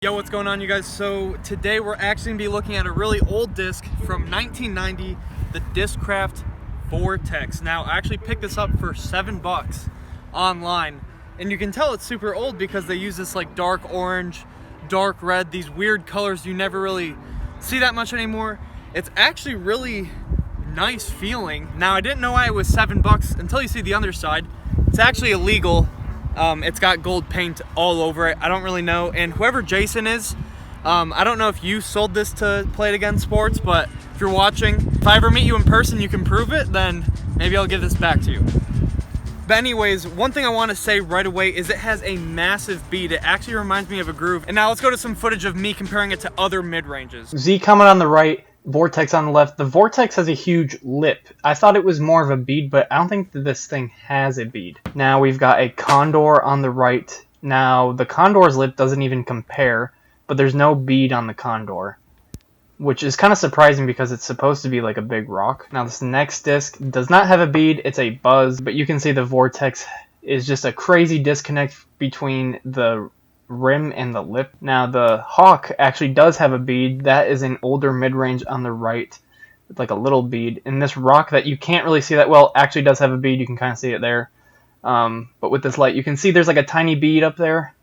Yo, what's going on, you guys? So today we're actually gonna be looking at a really old disc from 1990, the Discraft VORTEX. Now, I actually picked this up for $7 online, and you can tell it's super old because they use this like dark orange, dark red, these weird colors you never really see that much anymore. It's actually really nice feeling. Now, I didn't know why it was $7 until you see the underside. It's actually illegal. It's got gold paint all over it. I don't really know. And whoever Jason is, I don't know if you sold this to Play It Again Sports, but if you're watching, if I ever meet you in person, you can prove it, then maybe I'll give this back to you. But anyways, one thing I want to say right away is it has a massive beat. It actually reminds me of a groove. And now let's go to some footage of me comparing it to other mid-ranges. Z coming on the right, Vortex on the left. The Vortex has a huge lip. I thought it was more of a bead, but I don't think that this thing has a bead. Now we've got a Condor on the right. Now the Condor's lip doesn't even compare, but there's no bead on the Condor, which is kind of surprising because it's supposed to be like a big rock. Now this next disc does not have a bead, it's a buzz, but you can see the Vortex is just a crazy disconnect between the rim and the lip. Now the Hawk actually does have a bead. That is an older mid-range on the right with like a little bead. And this rock that you can't really see that well actually does have a bead. You can kind of see it there. But with this light you can see there's like a tiny bead up there.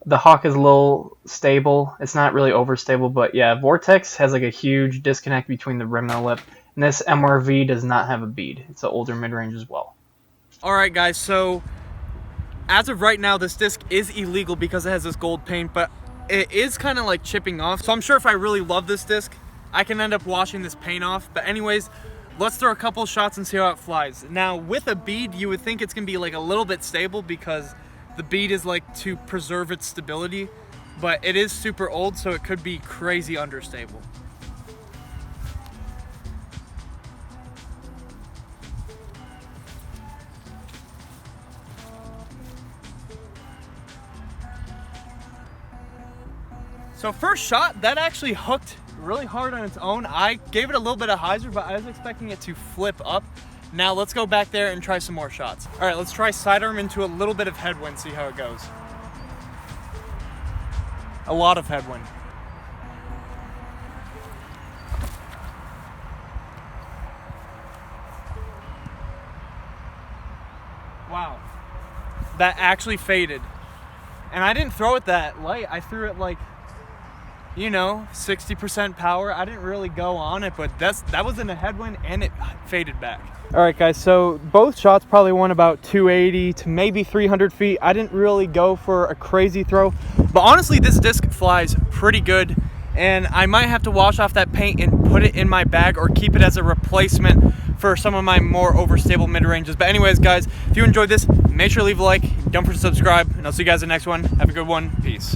The Hawk is a little stable. It's not really overstable, but yeah, Vortex has like a huge disconnect between the rim and the lip. And this MRV does not have a bead. It's an older mid-range as well. Alright guys, so as of right now, this disc is illegal because it has this gold paint, but it is kind of like chipping off. So I'm sure if I really love this disc, I can end up washing this paint off. But anyways, let's throw a couple shots and see how it flies. Now, with a bead, you would think it's gonna be like a little bit stable because the bead is like to preserve its stability, but it is super old, so it could be crazy understable. So first shot, that actually hooked really hard on its own. I gave it a little bit of hyzer, but I was expecting it to flip up. Now let's go back there and try some more shots. All right, let's try sidearm into a little bit of headwind, see how it goes. A lot of headwind. Wow, that actually faded. And I didn't throw it that light. I threw it like, you know, 60% power. I didn't really go on it, but that was in a headwind and it faded back. All right guys, so both shots probably went about 280 to maybe 300 feet. I didn't really go for a crazy throw, but honestly this disc flies pretty good, and I might have to wash off that paint and put it in my bag or keep it as a replacement for some of my more overstable mid-ranges. But anyways guys, if you enjoyed this, make sure to leave a like, don't forget to subscribe, and I'll see you guys in the next one. Have a good one. Peace.